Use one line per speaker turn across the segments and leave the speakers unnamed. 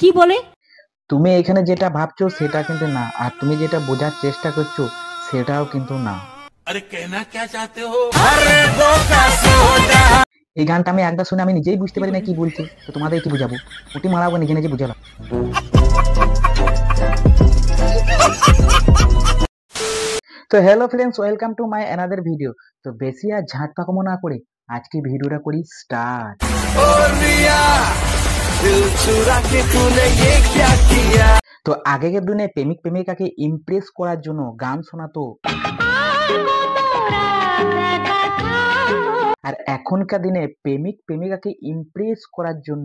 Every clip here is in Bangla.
কি বলে?
তুমি এখানে যেটা ভাবছো সেটা কিন্তু না, আর তুমি যেটা বোঝার চেষ্টা করছো সেটাও কিন্তু না।
अरे कहना क्या चाहते हो? अरे बोका सोडा।
এই গানটা আমি একবার শুনে আমি নিজেই বুঝতে পারি না কি বলছে, তো তোমাদের কি বুঝাবো? উটি মারাবো, নিজে নিজে বুঝাবো। তো hello friends, welcome to my another video. তো বেশি আর ঝাঁট পাকামো না করে আজকে ভিডিওটা করি স্টার্ট। তো আগেকার দিনে প্রেমিক প্রেমিকাকে ইমপ্রেস করার জন্য গান শোনাতো, আর এখনকার দিনে প্রেমিক প্রেমিকাকে ইমপ্রেস করার জন্য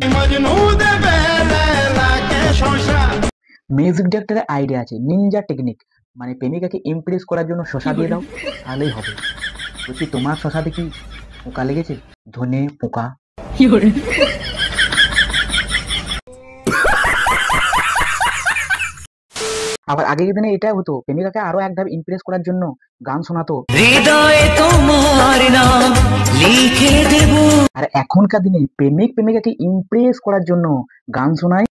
মিউজিক ডিরেক্টরের আইডিয়া আছে, নিনজা টেকনিক। মানে প্রেমিকাকে ইমপ্রেস করার জন্য শশা দিয়ে দাও, তাহলেই হবে। বলছি তোমার শশাতে কি পোকা লেগেছে? ধনে পোকা। আবার আগের দিনে এটা হতো, প্রেমিকাকে আরো এক ধাপ ইমপ্রেস করার জন্য গান শোনাতো, আর এখনকার দিনে প্রেমিক প্রেমিকাকে ইমপ্রেস করার জন্য গান শোনায়।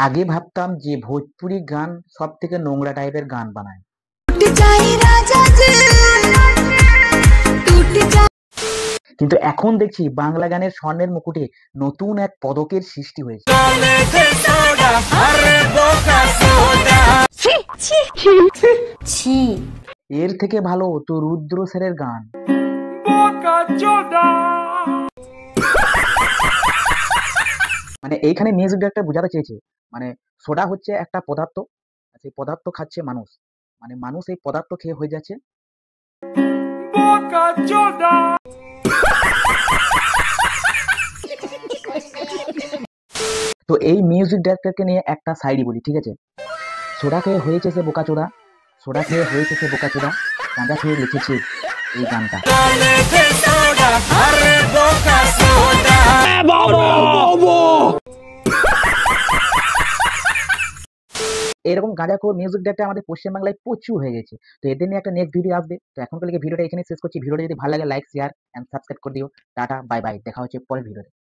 আগে ভাবতাম যে ভোজপুরি গান সব থেকে নোংরা টাইপের গান বানায়, কিন্তু এখন দেখছি বাংলা গানের স্বর্ণের মুকুটে নতুন এক পদকের সৃষ্টি হয়েছে। এর থেকে ভালো তো রুদ্র স্যারের গান। মানে এইখানে মিউজিক ডিরেক্টর বোঝাতে চেয়েছে, মানে সোডা হচ্ছে একটা পদার্থ, সেই পদার্থ খাচ্ছে মানুষ, মানে মানুষ এই পদার্থ খেয়ে হয়ে যাচ্ছে। তো এই মিউজিক ডিরেক্টরকে নিয়ে একটা সাইডি বলি, ঠিক আছে? সোডা খেয়ে হয়েছে সে বোকাচোদা, সোডা খেয়ে হয়েছে সে বোকাচোদা, গাঁজা খেয়ে লিখেছে এই গানটা। এরকম গাঁজাখোর মিউজিক ডিরেক্টর আমাদের পশ্চিমবাংলায় প্রচুর হয়ে গেছে। তো এদের নিয়ে একটা নেক্সট ভিডিও আসবে। তো এখনকার ভিডিওটা এখানে শেষ করছি। ভিডিওটা যদি ভালো লাগে লাইক, শেয়ার এন্ড সাবস্ক্রাইব করে দিও। টাটা, বাই বাই, দেখা হচ্ছে পরের ভিডিওতে।